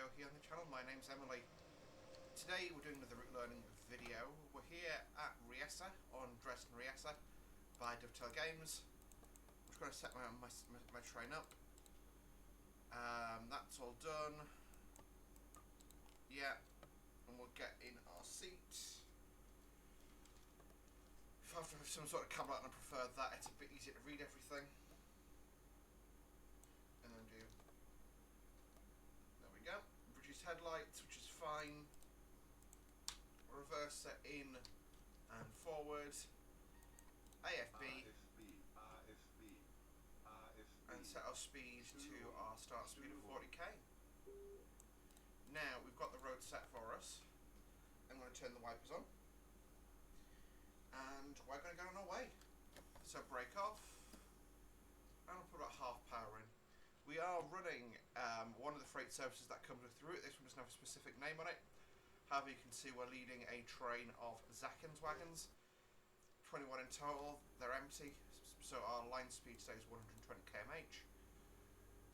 video here on the channel. My name's Emily. Today we're doing another route learning video. We're here at Riesa on Dresden, Riesa by Dovetail Games. I'm just going to set my train up. That's all done. Yeah, and we'll get in our seat. If I have to have some sort of cab light, I prefer that. It's a bit easier to read everything. And then do, there we go, reduced headlights, which is fine. Reverser in and forward. AFB. And set our speed to our start speed of 40k. Now we've got the road set for us. I'm going to turn the wipers on. And we're going to go on our way. So brake off. And I'll put about half power in. We are running one of the freight services that comes with the route. This one doesn't have a specific name on it. However, you can see we're leading a train of Zackens wagons. 21 in total. They're empty. So our line speed today is 120 km/h.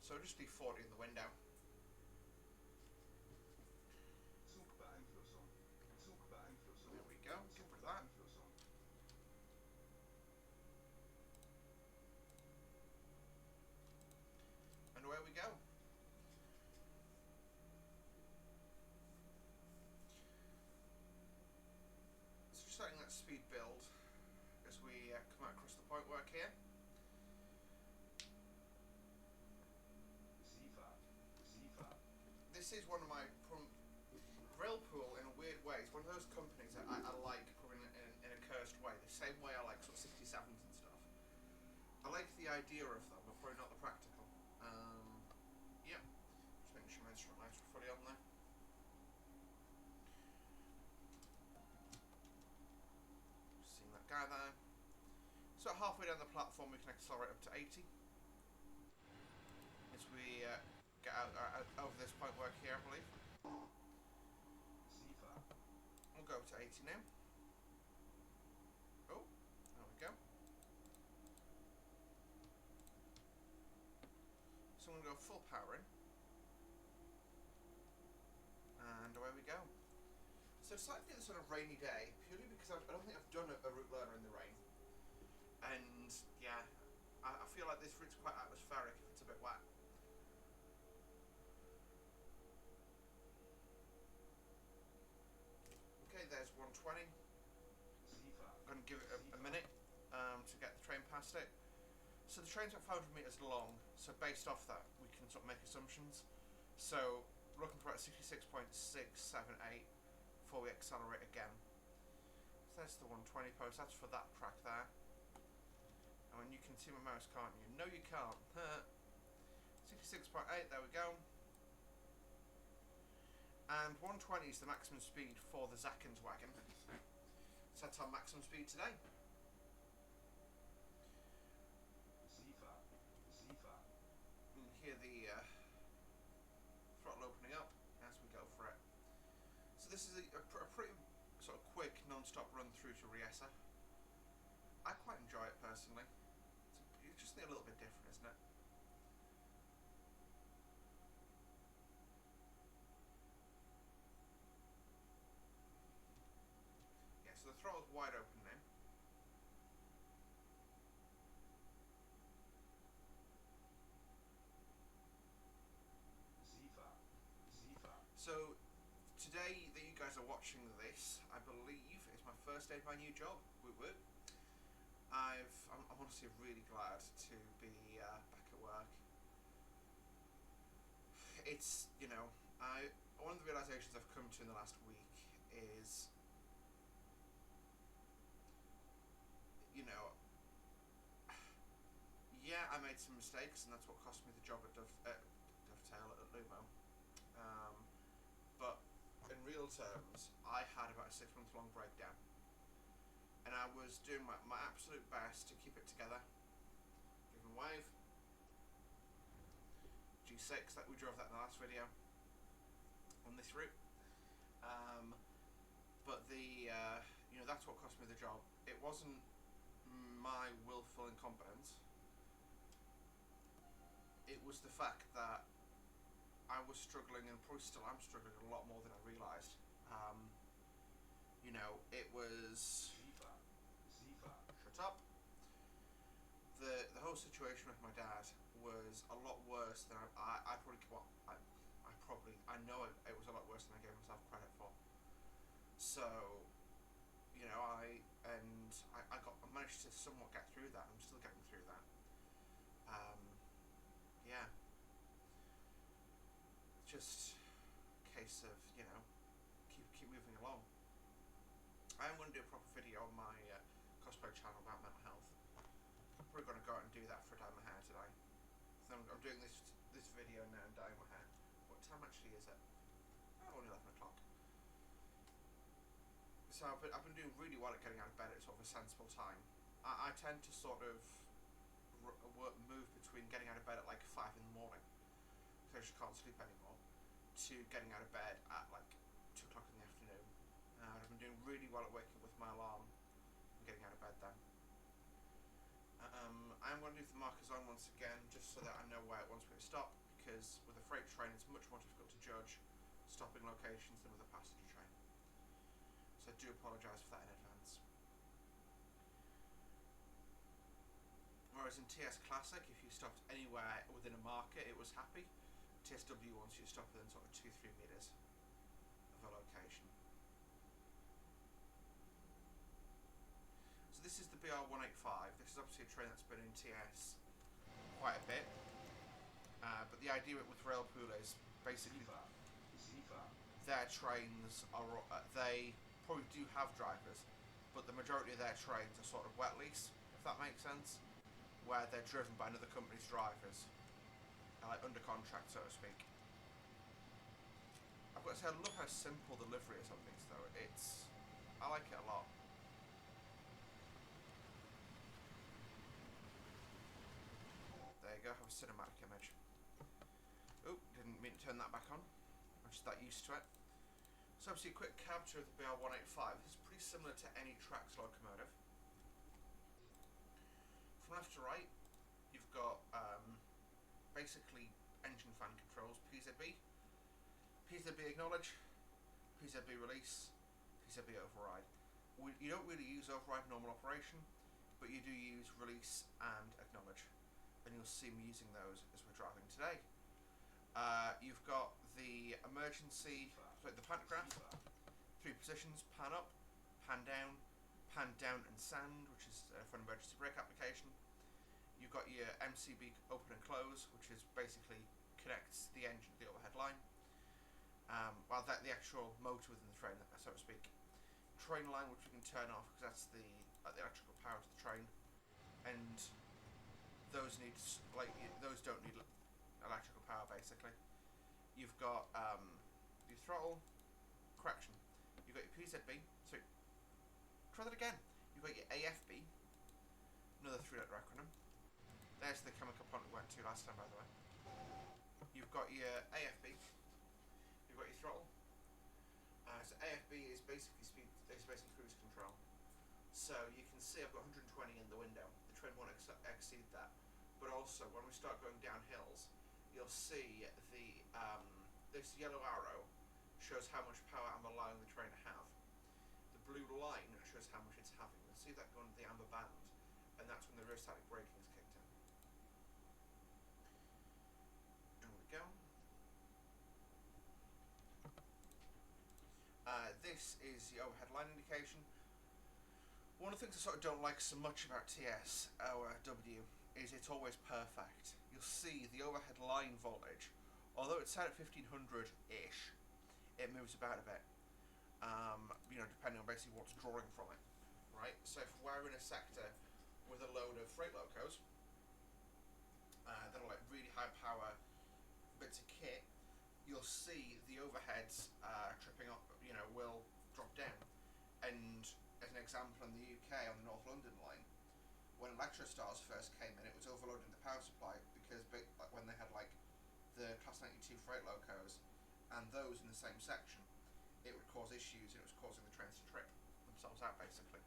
So just leave 40 in the window. There we go. Get rid of that. And away we go. So just starting that speed build as we come out across the point work here. This is one of my Railpool, in a weird way, is one of those companies that I like probably in a cursed way. The same way I like sort of 67s and stuff. I like the idea of them, but probably not the practical. Yeah, just making sure my instrument lights are fully on there. Just seeing that guy there. So halfway down the platform we can accelerate up to 80. As we get out over this point work here, I believe. We'll go to 80 now. Oh, there we go. So I'm going to go full power in. And away we go. So decided to do this on a rainy day, purely because I don't think I've done a route learner in the rain. And yeah, I feel like this route's quite atmospheric if it's a bit wet. Okay, there's 120. I'm going to give it a minute to get the train past it. So the train's about 500 metres long, so based off that we can sort of make assumptions. So we're looking for about 66.678 before we accelerate again. So that's the 120 post, that's for that track there. And you can see my mouse, can't you? No, you can't. 66.8, there we go. And 120 is the maximum speed for the Zackens wagon. So that's our maximum speed today. You can hear the throttle opening up as we go for it. So this is a pretty sort of quick non-stop run through to Riesa. I quite enjoy it personally. It's just a little bit different, isn't it? Yeah, so the throttle's wide open now. So today that you guys are watching this, I believe is my first day of my new job. I'm honestly really glad to be back at work. It's, you know, one of the realizations I've come to in the last week is, you know, yeah, I made some mistakes, and that's what cost me the job at Dovetail at Lumo. But in real terms, I had about a 6-month long breakdown, and I was doing my absolute best to keep it together. Give them a wave. G6, that we drove that in the last video on this route. But you know, that's what cost me the job. It wasn't my willful incompetence. It was the fact that I was struggling, and probably still am struggling a lot more than I realised. You know, it was... Shut up. The whole situation with my dad was a lot worse than I probably... Well, I know it was a lot worse than I gave myself credit for. So, you know, I managed to somewhat get through that. I'm still getting through that. Yeah. Just a case of, you know, keep moving along. I am going to do a proper video on my cosplay channel about mental health. I'm probably going to go out and do that for dyeing my hair today. So I'm doing this video now and dyeing my hair. What time actually is it? Oh, only 11 o'clock. So I've been doing really well at getting out of bed at sort of a sensible time. I tend to sort of move between getting out of bed at like 5 in the morning, because I just can't sleep anymore, to getting out of bed at like 2 o'clock in the afternoon. I've been doing really well at waking up with my alarm and getting out of bed then. I'm going to leave the markers on once again, just so that I know where it wants me to stop, because with a freight train it's much more difficult to judge stopping locations than with a passenger train. So I do apologise for that in advance. Whereas in TS Classic, if you stopped anywhere within a marker, it was happy. TSW wants you to stop within sort of 2-3 metres of a location. So this is the BR185. This is obviously a train that's been in TS quite a bit. But the idea with Railpool is basically their trains are, they probably do have drivers, but the majority of their trains are sort of wet lease, if that makes sense, where they're driven by another company's drivers, like under contract, so to speak. I've got to say, I love how simple the livery is on these though. I like it a lot. There you go, have a cinematic image. Oh, didn't mean to turn that back on. I'm just that used to it. So obviously a quick capture of the BR185. This is pretty similar to any tracks locomotive. From left to right, you've got basically engine fan controls, PZB, PZB acknowledge, PZB release, PZB override. You don't really use override in normal operation, but you do use release and acknowledge, and you'll see me using those as we're driving today. You've got the emergency, the pantograph, 3 positions: pan up, pan down and sand, which is for an emergency brake application. You've got your MCB open and close, which is basically connects the engine to the overhead line. Well, the actual motor within the train, so to speak. Train line, which we can turn off because that's the electrical power to the train, and those don't need electrical power basically. You've got your throttle, correction. You've got your PZB. So try that again. You've got your AFB, another 3-letter acronym. There's the chemical plant we went to last time, by the way. You've got your AFB. You've got your throttle. So AFB is basically cruise control. So you can see I've got 120 in the window. The train won't exceed that. But also, when we start going down hills, you'll see this yellow arrow shows how much power I'm allowing the train to have. The blue line shows how much it's having. You'll see that going to the amber band, and that's when the rheostatic braking is kicked in. There we go. This is the overhead line indication. One of the things I sort of don't like so much about TS or W is it's always perfect. You'll see the overhead line voltage, although it's set at 1500-ish, it moves about a bit, you know, depending on basically what's drawing from it, right? So if we're in a sector with a load of freight locos that are like really high power bits of kit, you'll see the overheads tripping up, you know, will drop down. And as an example, in the UK on the North London line, when Electrostars first came in, it was overloading the power supply because when they had like the Class 92 freight locos and those in the same section, it would cause issues and it was causing the trains to trip themselves out basically.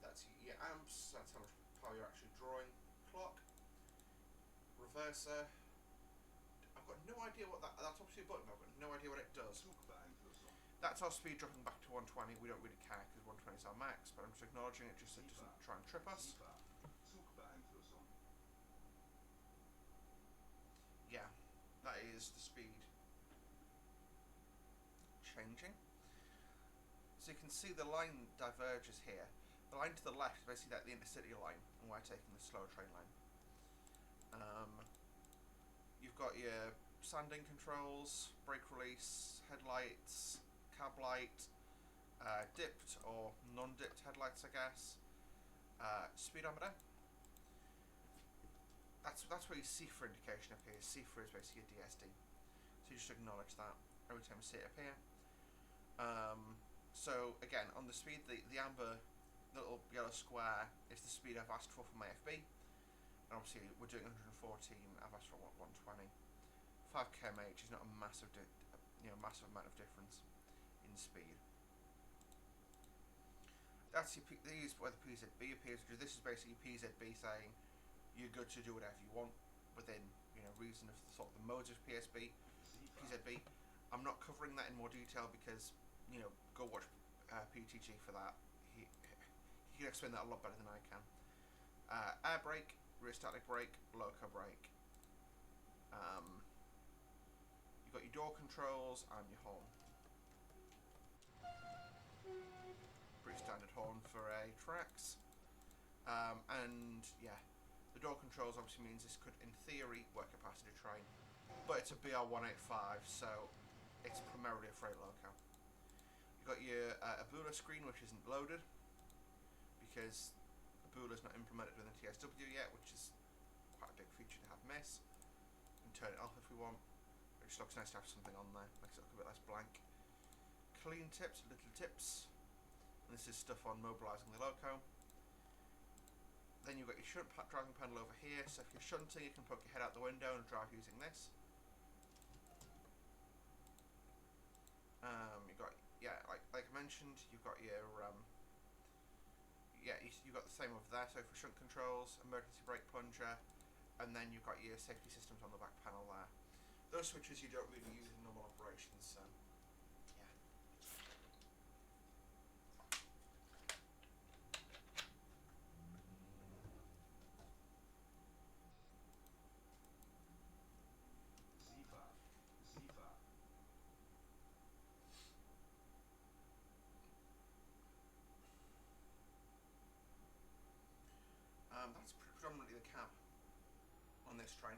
That's your amps, that's how much power you're actually drawing. Clock, reverser. I've got got no idea what that's obviously a button, I've got no idea what it does. That's our speed dropping back to 120. We don't really care because 120 is our max, but I'm just acknowledging it just so it doesn't try and trip us. Yeah, that is the speed changing. So you can see the line diverges here. The line to the left is basically like the intercity line, and we're taking the slower train line. You've got your sanding controls, brake release, headlights, cab light, dipped or non-dipped headlights, I guess. Speedometer. That's where your CFR indication appears. CFR is basically a DSD, so you just acknowledge that every time you see it appear. So again, on the speed, the amber little yellow square is the speed I've asked for my FB, and obviously we're doing 114. I've asked for 120. 5 km/h is not a massive, massive amount of difference in speed. That's these where the PZB appears, because this is basically PZB saying you're good to do whatever you want within reason of the sort of the modes of PZB. I'm not covering that in more detail because go watch PTG for that. He can explain that a lot better than I can. Air brake, rear static brake, loco brake. You've got your door controls and your horn. Pretty standard horn for a Trax. And yeah, the door controls obviously means this could, in theory, work a passenger train, but it's a BR185, so it's primarily a freight loco. You've got your Abula screen, which isn't loaded because Abula's not implemented within TSW yet, which is quite a big feature to have miss. We can turn it off if we want. It just looks nice to have something on there, makes it look a bit less blank. Clean tips, little tips. And this is stuff on mobilising the loco. Then you've got your shunt driving panel over here, so if you're shunting you can poke your head out the window and drive using this. You've got, like I mentioned, you've got your you've got the same over there, so for shunt controls, emergency brake plunger, and then you've got your safety systems on the back panel there. Those switches you don't really use in normal operations, so yeah. That's predominantly the cab on this train.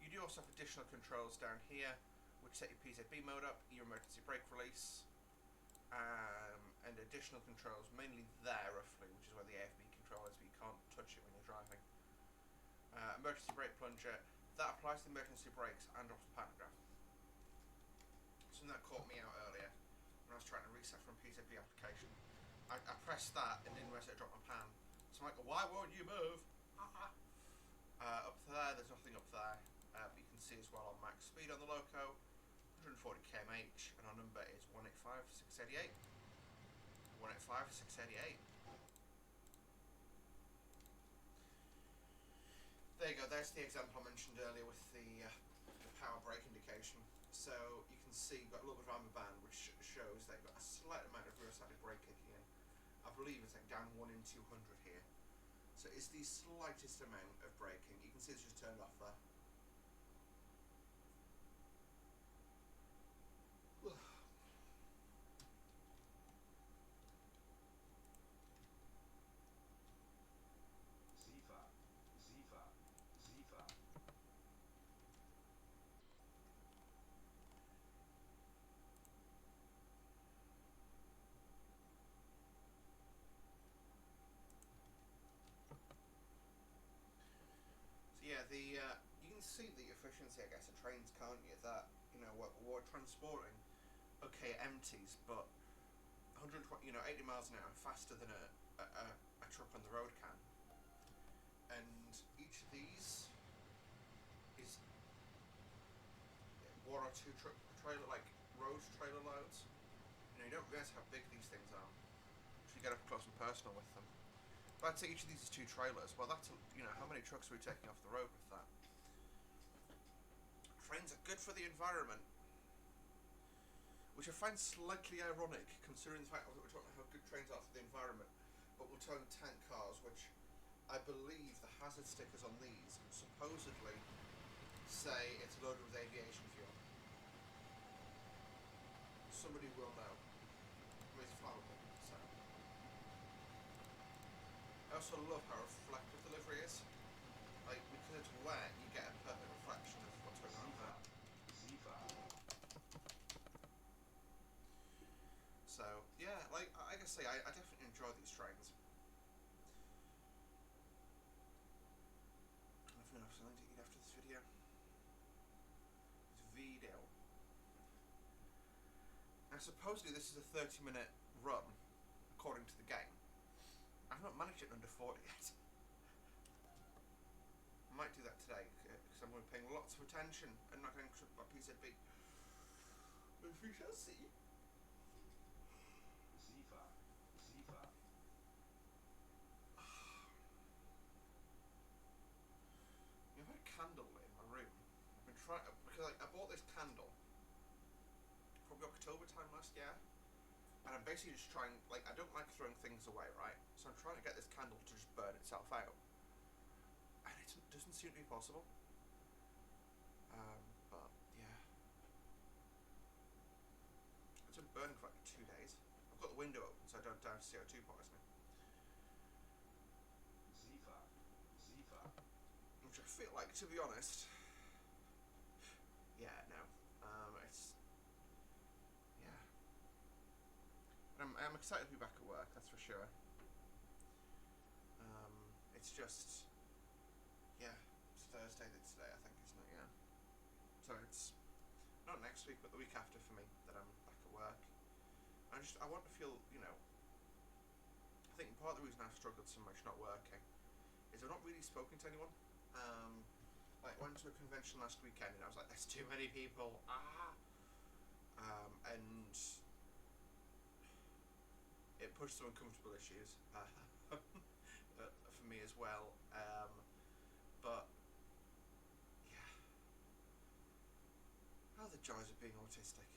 You do also have additional controls down here, which set your PZB mode up, your emergency brake release, and additional controls, mainly there roughly, which is where the AFB control is, but you can't touch it when you're driving. Emergency brake plunger, that applies to the emergency brakes and off the pantograph. Something that caught me out earlier when I was trying to reset from PZB application. I pressed that and didn't realize it dropped my pan. So I'm like, why won't you move? Up there, there's nothing up there. But you can see as well on max speed on the loco, 140 km/h, and our number is 185,688. 185,688. There you go, there's the example I mentioned earlier with the power brake indication. So you can see you've got a little bit of amber band, which shows that you've got a slight amount of rear static brake kicking in. I believe it's like down 1 in 200 here. So it's the slightest amount of braking. You can see it's just turned off there. Yeah, you can see the efficiency, I guess, of trains, can't you? That we're transporting, okay, empties, but 120, 80 miles an hour faster than a truck on the road can. And each of these is 1 or 2 road trailer loads. You don't realise how big these things are until you get up close and personal with them. But I'd say each of these is 2 trailers. Well, that's how many trucks are we taking off the road with that? Trains trains are good for the environment, which I find slightly ironic considering the fact that we're talking about how good trains are for the environment, but we're towing tank cars, which I believe the hazard stickers on these supposedly say it's loaded with aviation fuel. Somebody will know. I mean, it's flammable, so. I also love how reflective the livery is. Like, because it's wet, you get a perfect reflection of what's going on there. So, yeah, like, I can say, I definitely enjoy these trains. I don't know if something to eat after this video. Now, supposedly this is a 30-minute run, according to the game. I've not managed it under 40 yet. I might do that today, because I'm going to be paying lots of attention and not getting tripped by PZB. But we shall see. You have a candle in my room. I've been trying, because I bought this candle probably October time last year, and I'm basically just trying, like, I don't like throwing things away, right? So I'm trying to get this candle to just burn itself out, and it doesn't seem to be possible. But yeah, it's been burning for like 2 days. I've got the window open so I don't die of CO2 poisoning. Which I feel like, to be honest, yeah, no, it's, yeah. And I'm excited to be back at work, that's for sure. It's just, yeah, it's Thursday today, I think, isn't it? Yeah. So it's not next week, but the week after for me that I'm back at work. I want to feel, you know, I think part of the reason I've struggled so much not working is I've not really spoken to anyone. Like, I went to a convention last weekend and I was like, there's too many people. And it pushed some uncomfortable issues for me as well. But yeah, how are the joys of being autistic?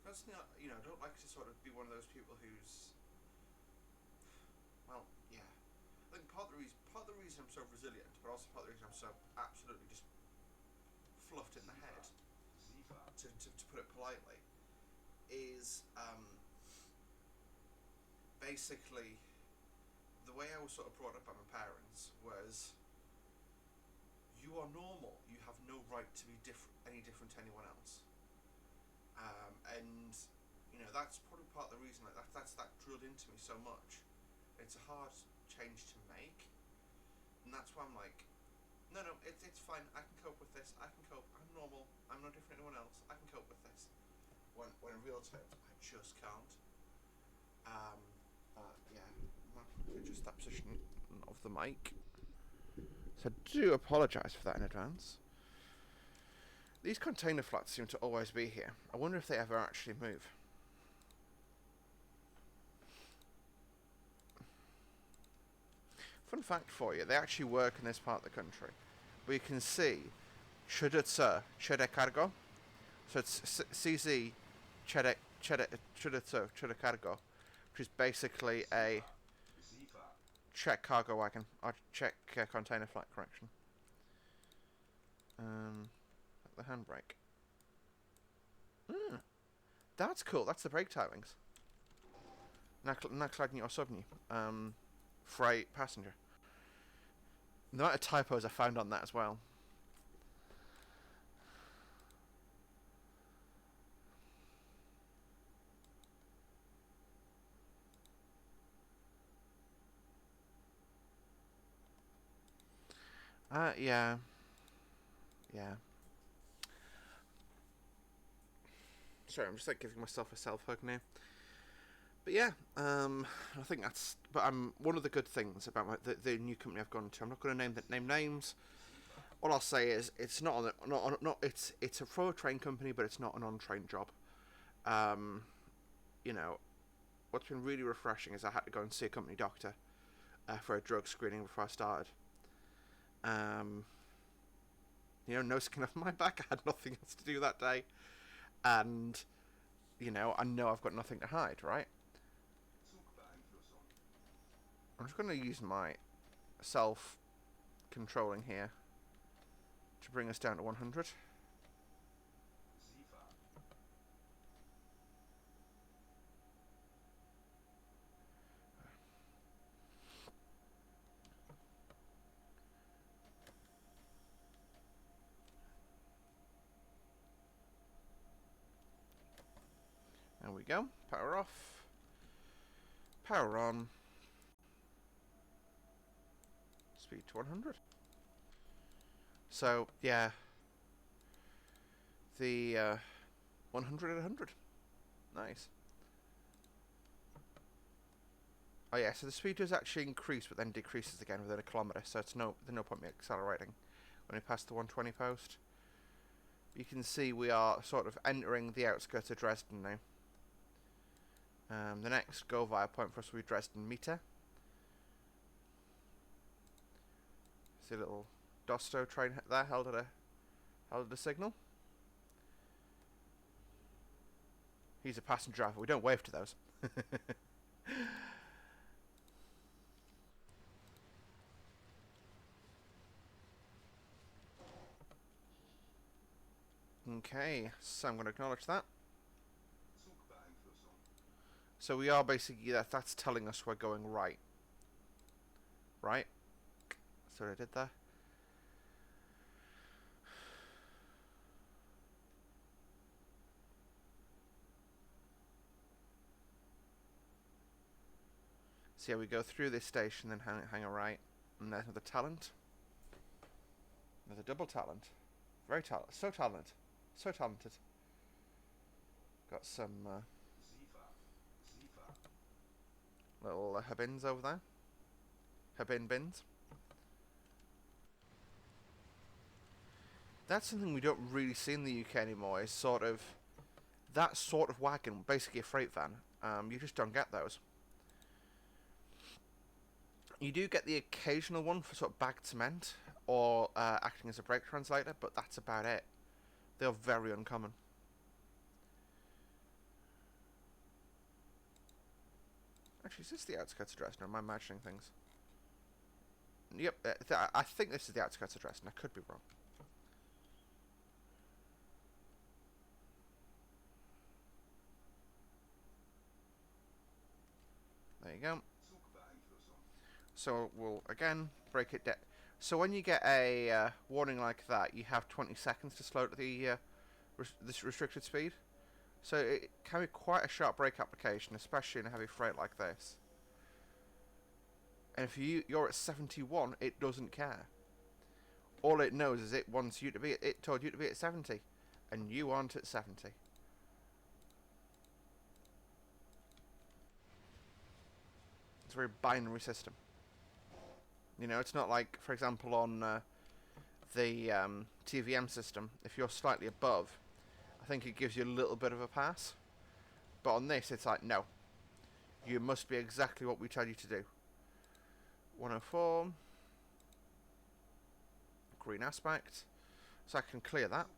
Personally, you know, I don't like to sort of be one of those people who's, well, yeah. I think part of the reason I'm so resilient, but also part of the reason I'm so absolutely just fluffed in the head, to put it politely, is basically the way I was sort of brought up by my parents was, you are normal. You have no right to be any different to anyone else. And you know, that's probably part of the reason that's drilled into me so much. It's a hard change to make, and that's why I'm like, no, it's fine. I can cope with this. I can cope. I'm normal. I'm no different than anyone else. I can cope with this. When in real terms, I just can't. Yeah, just that position of the mic. So I do apologise for that in advance. These container flats seem to always be here. I wonder if they ever actually move. Fun fact for you, they actually work in this part of the country. We can see Chudetsa cargo. So it's CZ Chudetsa cargo, which is basically a Czech cargo wagon, or Czech container flat, correction. The handbrake. That's cool. That's the brake tilings. Nakladní osobní. Freight passenger. The amount of typos I found on that as well. Yeah. Sorry, I'm just like giving myself a self hug now. But yeah, I think that's. But one of the good things about the new company I've gone to. I'm not going to name names. All I'll say is it's it's a pro train company, but it's not an on-train job. You know, what's been really refreshing is I had to go and see a company doctor for a drug screening before I started. You no skin off my back. I had nothing else to do that day, and I know I've got nothing to hide, right? I'm just going to use my self-controlling here to bring us down to 100. There we go. Power off. Power on. Speed to 100. So, yeah. The 100 at 100. Nice. Oh yeah, so the speed does actually increase, but then decreases again within a kilometre, so there's no point me accelerating when we pass the 120 post. You can see we are sort of entering the outskirts of Dresden now. The next go via point for us will be Dresden Meter. See a little Dosto train there held at a signal. He's a passenger driver. We don't wave to those. Okay, so I'm going to acknowledge that. So we are basically, that's telling us we're going right. Right? That's what I did there. So yeah, we go through this station, then hang a right, and there's another talent. There's a double talent. Very talented. So talented. So talented. Got some little habins over there. Habin bins. That's something we don't really see in the UK anymore, is sort of that sort of wagon, basically a freight van. You just don't get those. You do get the occasional one for sort of bagged cement or acting as a brake translator, but that's about it. They're very uncommon. Actually, is this the outskirts of Dresden, or am I imagining things? Yep, I think this is the outskirts of Dresden. I could be wrong. There you go. So we'll again break it down. So when you get a warning like that, you have 20 seconds to slow to the this restricted speed. So it can be quite a sharp brake application, especially in a heavy freight like this. And if you're at 71, it doesn't care. All it knows is it wants you to be. It told you to be at 70, and you aren't at 70. It's a very binary system. It's not like, for example, on the TVM system, if you're slightly above, I think it gives you a little bit of a pass. But on this, it's like, no. You must be exactly what we tell you to do. 104. Green aspect. So I can clear that.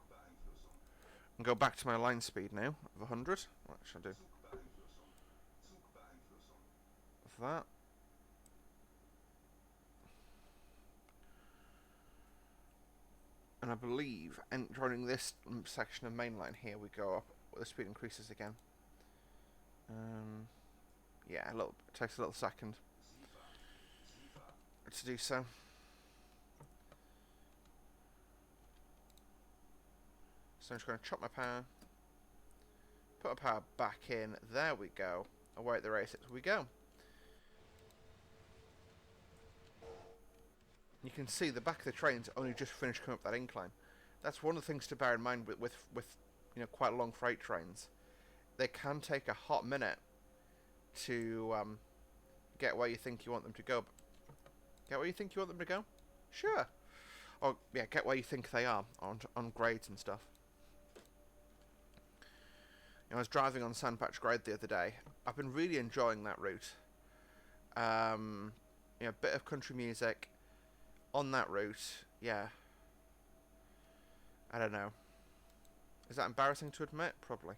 And go back to my line speed now of 100. What should I do? Of that. And I believe entering this section of mainline here, we go up. The speed increases again. Yeah, it takes a little second to do so. So I'm just going to chop my power, put my power back in. There we go. Away at the races we go. You can see the back of the train's only just finished coming up that incline. That's one of the things to bear in mind with quite long freight trains. They can take a hot minute to get where you think you want them to go. Get where you think you want them to go? Sure. Or yeah, get where you think they are on grades and stuff. I was driving on Sandpatch Grade the other day. I've been really enjoying that route. A bit of country music on that route. Yeah. I don't know. Is that embarrassing to admit? Probably.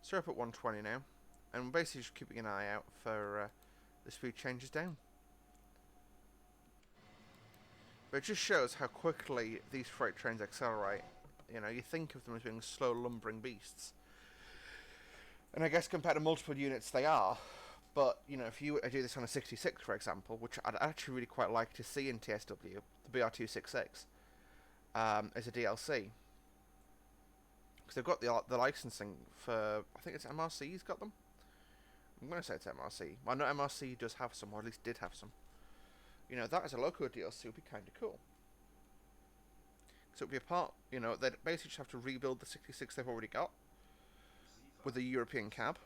So we're up at 120 now. And we're basically just keeping an eye out for the speed changes down. But it just shows how quickly these freight trains accelerate. You know, you think of them as being slow, lumbering beasts. And I guess compared to multiple units they are. But, you know, if you do this on a 66, for example, which I'd actually really quite like to see in TSW, the BR266, as a DLC. Because they've got the licensing for, I think it's MRC's got them? I'm going to say it's MRC. Well, no, MRC does have some, or at least did have some. You know, that as a local DLC would be kind of cool. So it would be a part, you know, they'd basically just have to rebuild the 66 they've already got with a European cab.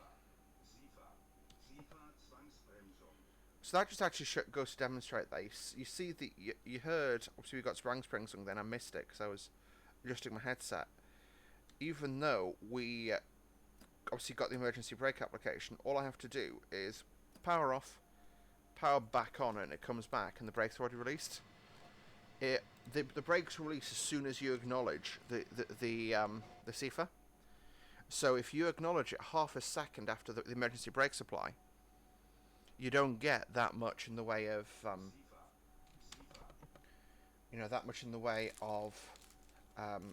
So that just actually goes to demonstrate that. You see, you heard, obviously we got Sprang song then, I missed it because I was adjusting my headset. Even though we obviously got the emergency brake application, all I have to do is power off, power back on, and it comes back, and the brake's already released. The brakes release as soon as you acknowledge the CIFA. So if you acknowledge it half a second after the emergency brake supply, you don't get that much in the way of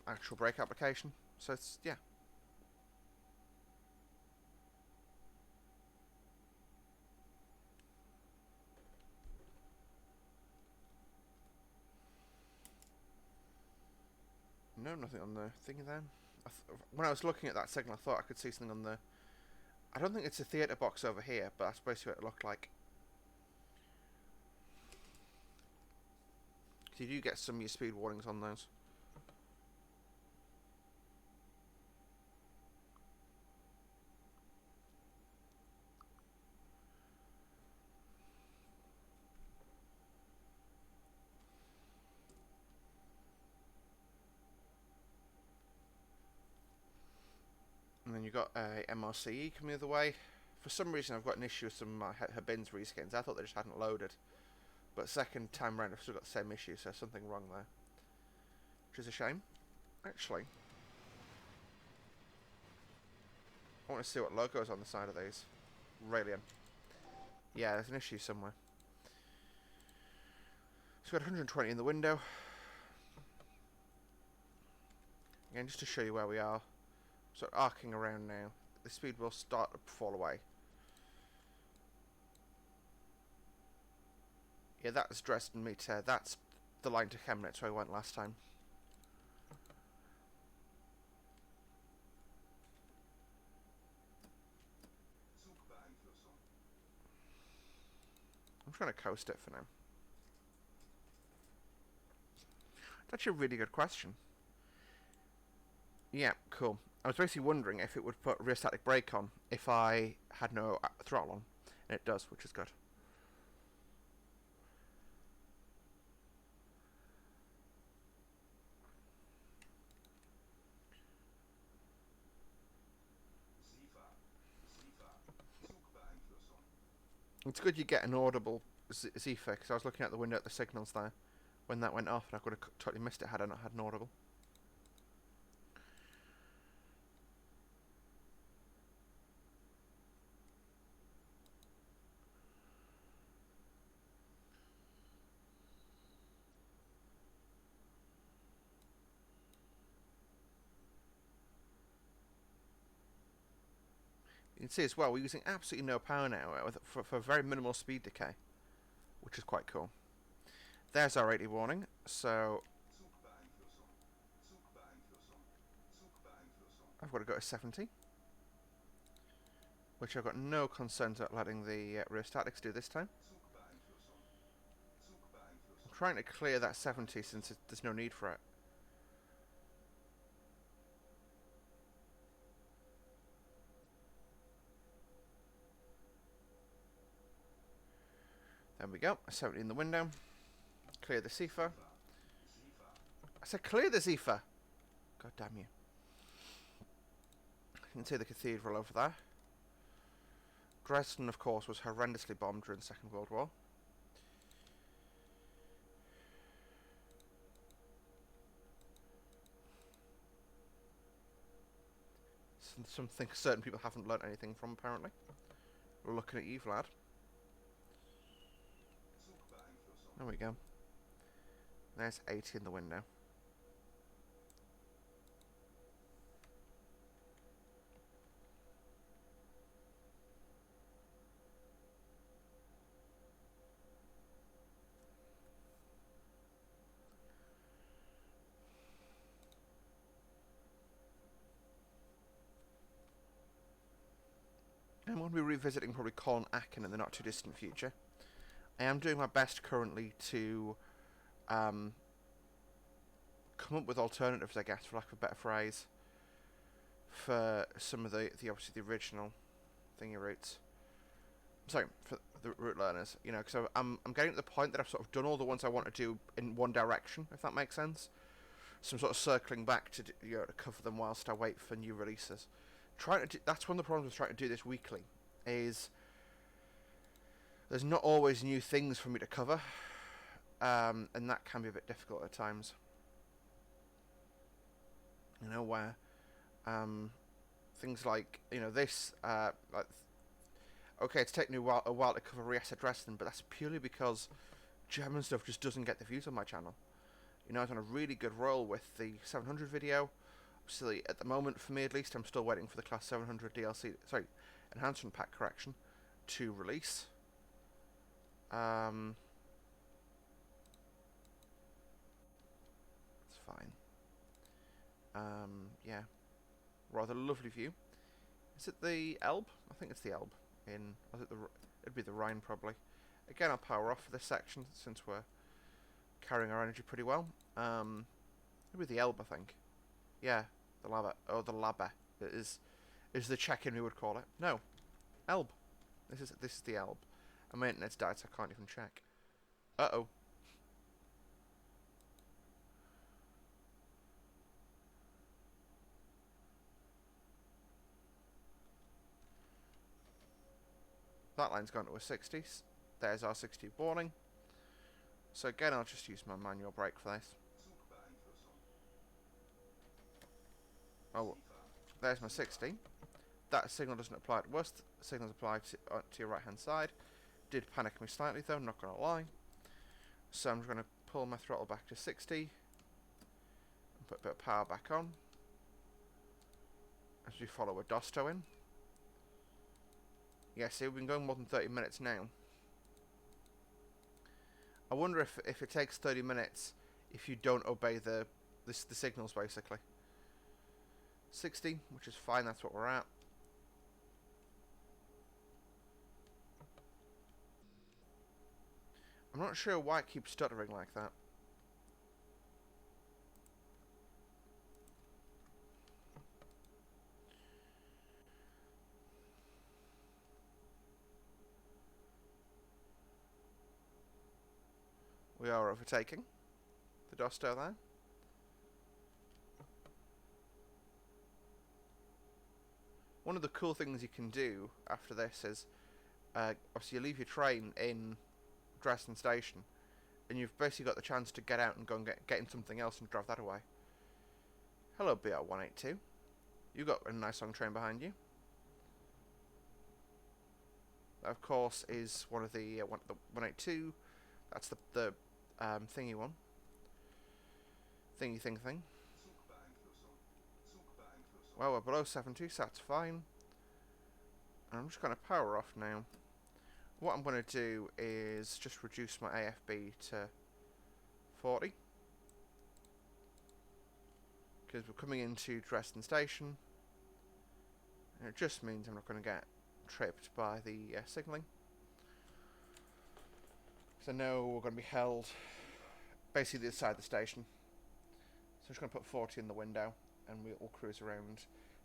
actual brake application. So it's, yeah. No, nothing on the thingy then. When I was looking at that signal, I thought I could see something on the... I don't think it's a theatre box over here, but that's basically what it looked like. So you do get some of your speed warnings on those. And then you've got a MRCE coming the other way. For some reason I've got an issue with some of her bins reskins. I thought they just hadn't loaded. But second time round I've still got the same issue, so there's something wrong there. Which is a shame. Actually, I want to see what logo is on the side of these. Railien. Yeah, there's an issue somewhere. So we've got 120 in the window. Again, just to show you where we are. Sort of arcing around now. The speed will start to fall away. Yeah, that's Dresden meter. That's the line to Chemnitz where I went last time. I'm trying to coast it for now. That's a really good question. Yeah, cool. I was basically wondering if it would put rheostatic brake on if I had no throttle on. And it does, which is good. It's good you get an audible Zifa, because I was looking out the window at the signals there when that went off, and I could have totally missed it had I not had an audible. You can see as well, we're using absolutely no power now for very minimal speed decay, which is quite cool. There's our 80 warning, so I've got to go to 70, which I've got no concerns at letting the rheostatics do this time. I'm trying to clear that 70 since there's no need for it. There we go, 70 in the window. Clear the Zifa. I said clear the Zifa! God damn you. You can see the cathedral over there. Dresden, of course, was horrendously bombed during the Second World War. Something certain people haven't learnt anything from, apparently. We're looking at you, Vlad. There we go. There's 80 in the window. I'm going to be revisiting probably Colin Akin in the not too distant future. I am doing my best currently to come up with alternatives, I guess, for lack of a better phrase, for some of the obviously the original thingy routes. Sorry, for the route learners, you know, because I'm getting to the point that I've sort of done all the ones I want to do in one direction, if that makes sense. So I'm sort of circling back to to cover them whilst I wait for new releases. That's one of the problems with trying to do this weekly, is there's not always new things for me to cover, and that can be a bit difficult at times. You know, where things like, you know, this, like, okay, it's taken me a while to cover Riesa Dresden, but that's purely because German stuff just doesn't get the views on my channel. You know, I was on a really good roll with the 700 video. Obviously, at the moment, for me at least, I'm still waiting for the Class 700 DLC, sorry, Enhancement Pack correction, to release. It's fine. Yeah. Rather lovely view. Is it the Elbe? I think it's the Elbe. It'd be the Rhine, probably. Again, I'll power off for this section, since we're carrying our energy pretty well. It'd be the Elbe, I think. Yeah, the Laber. Oh, the Laber. It is the check-in we would call it. No, Elbe. This is the Elbe. And my internet's died, so I can't even check. Uh-oh. That line's gone to a 60. There's our 60 warning. So again, I'll just use my manual brake for this. Oh, there's my 60. That signal doesn't apply to us. Signals apply to your right hand side. Did panic me slightly though, not gonna lie. So I'm just gonna pull my throttle back to 60 and put a bit of power back on as we follow a Dosto in. Yeah, see, we've been going more than 30 minutes now. I wonder if it takes 30 minutes if you don't obey the signals, basically. 60, which is fine, that's what we're at. I'm not sure why it keeps stuttering like that. We are overtaking the Dosto there. One of the cool things you can do after this is, obviously you leave your train in Dresden station, and you've basically got the chance to get out and go and get in something else and drive that away. Hello, BR182. You got a nice long train behind you. That, of course, is one of the 182. That's the thingy one. Thing. Well, we're below 70, so that's fine. I'm just going to power off now. What I'm going to do is just reduce my AFB to 40. Because we're coming into Dresden Station. And it just means I'm not going to get tripped by the signalling. So now we're going to be held basically the other side of the station. So I'm just going to put 40 in the window and we'll cruise around.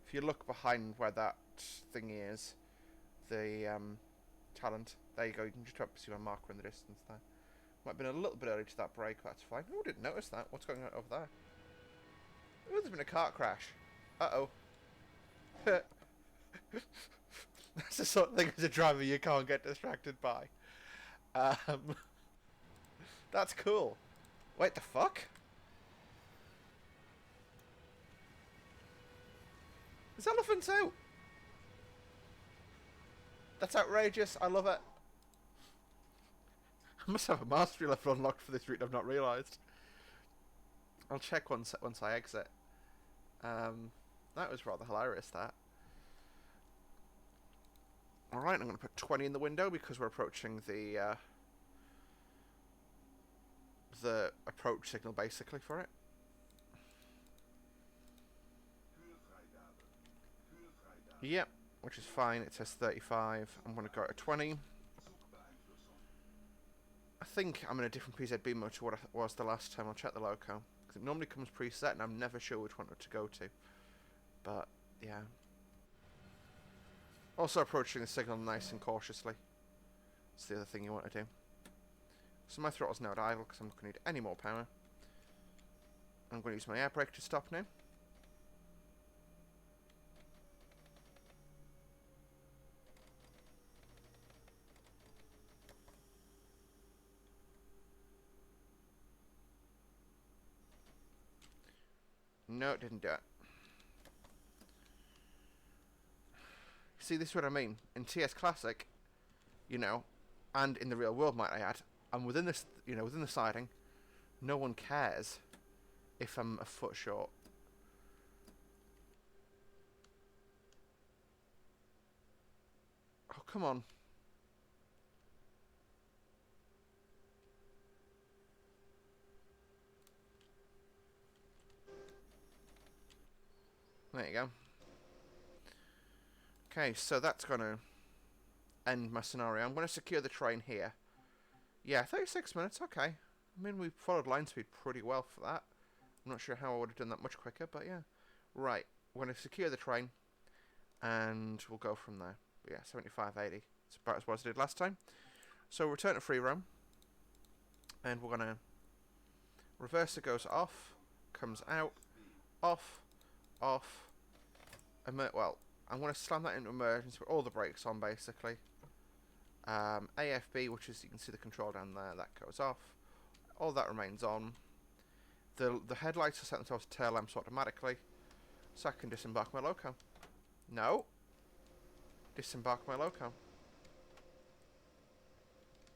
If you look behind where that thing is, the talent, there you go, you can just see my marker in the distance there. Might have been a little bit early to that break, but that's fine. Oh, didn't notice that. What's going on over there? Oh, there's been a car crash. Uh-oh. That's the sort of thing as a driver you can't get distracted by. That's cool. Wait, the fuck? There's elephants out! That's outrageous. I love it. I must have a mastery level unlocked for this route I've not realised. I'll check once I exit. That was rather hilarious, that. Alright, I'm going to put 20 in the window because we're approaching the approach signal, basically, for it. Yep, which is fine. It says 35. I'm going to go to 20. I think I'm in a different PZB mode to what I was the last time. I'll check the loco. Because it normally comes preset and I'm never sure which one to go to. But, yeah. Also approaching the signal nice and cautiously. That's the other thing you want to do. So my throttle's now at idle because I'm not going to need any more power. I'm going to use my air brake to stop now. No, it didn't do it. See, this is what I mean. In TS Classic, you know, and in the real world, might I add, I'm within this, you know, within the siding. No one cares if I'm a foot short. Oh, come on. There you go. Okay, so that's going to end my scenario. I'm going to secure the train here. Yeah, 36 minutes, okay. I mean, we followed line speed pretty well for that. I'm not sure how I would have done that much quicker, but yeah. Right, we're going to secure the train, and we'll go from there. But yeah, 75.80. It's about as well as I did last time. So return to free roam, and we're going to reverser goes off, comes out, off, off, well, I'm going to slam that into emergency with all the brakes on, basically. AFB, which is, you can see the control down there, that goes off. All that remains on. The headlights are set themselves to tail lamps automatically, so I can disembark my loco. No. Disembark my loco.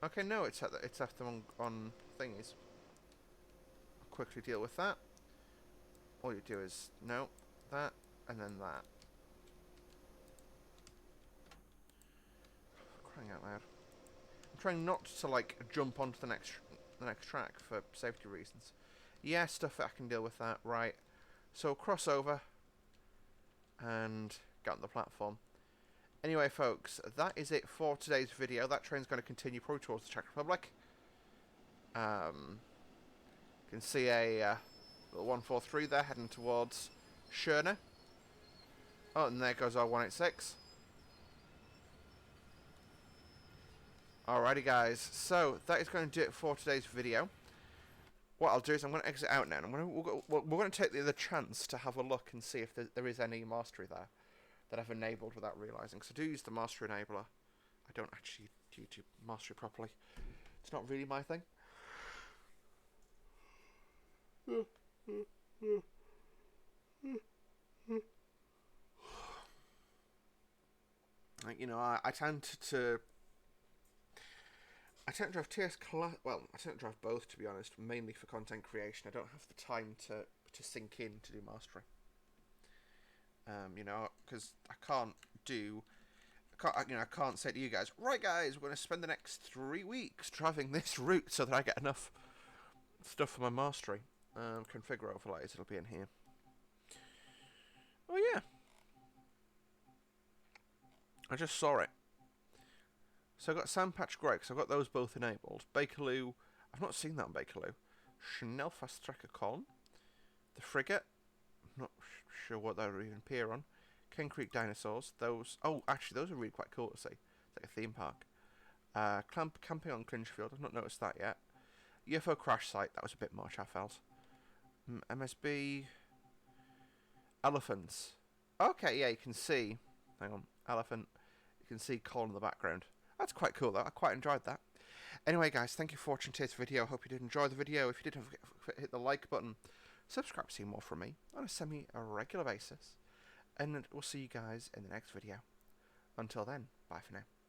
Okay, no, it's left them on thingies. I'll quickly deal with that. All you do is, no, that, and then that. Crying out loud. I'm trying not to, like, jump onto the next track for safety reasons. Yeah, stuff that I can deal with that, right. So, cross over, and get on the platform. Anyway, folks, that is it for today's video. That train's going to continue probably towards the Czech Republic. You can see a little 143 there heading towards Schöne. Oh, and there goes our 186. Alrighty, guys. So that is going to do it for today's video. What I'll do is I'm going to exit out now, and we're going to take the other chance to have a look and see if there is any mastery there that I've enabled without realising. Because I do use the mastery enabler. I don't actually do mastery properly. It's not really my thing. Like, you know, I tend to drive TS Class. Well, I tend to drive both, to be honest, mainly for content creation. I don't have the time to sink in to do mastery. You know, because I can't say to you guys, right, guys, we're going to spend the next 3 weeks driving this route so that I get enough stuff for my mastery. Configure overlays, it'll be in here. Oh yeah, I just saw it. So I've got Sandpatch Grey, so I've got those both enabled. Bakerloo, I've not seen that on Bakerloo. Chanel Fast Tracker Con. The Frigate, I'm not sure what that would even appear on. Ken Creek Dinosaurs, those, oh, actually, those are really quite cool to see. It's like a theme park. Camping on Clinchfield, I've not noticed that yet. UFO Crash Site, that was a bit much, I felt. MSB. Elephants. Okay, yeah, you can see, hang on, elephant. You can see Colin in the background. That's quite cool, though. I quite enjoyed that. Anyway, guys, thank you for watching today's video. I hope you did enjoy the video. If you did, hit the like button. Subscribe to see more from me on a semi-regular basis. and we'll see you guys in the next video. Until then, bye for now.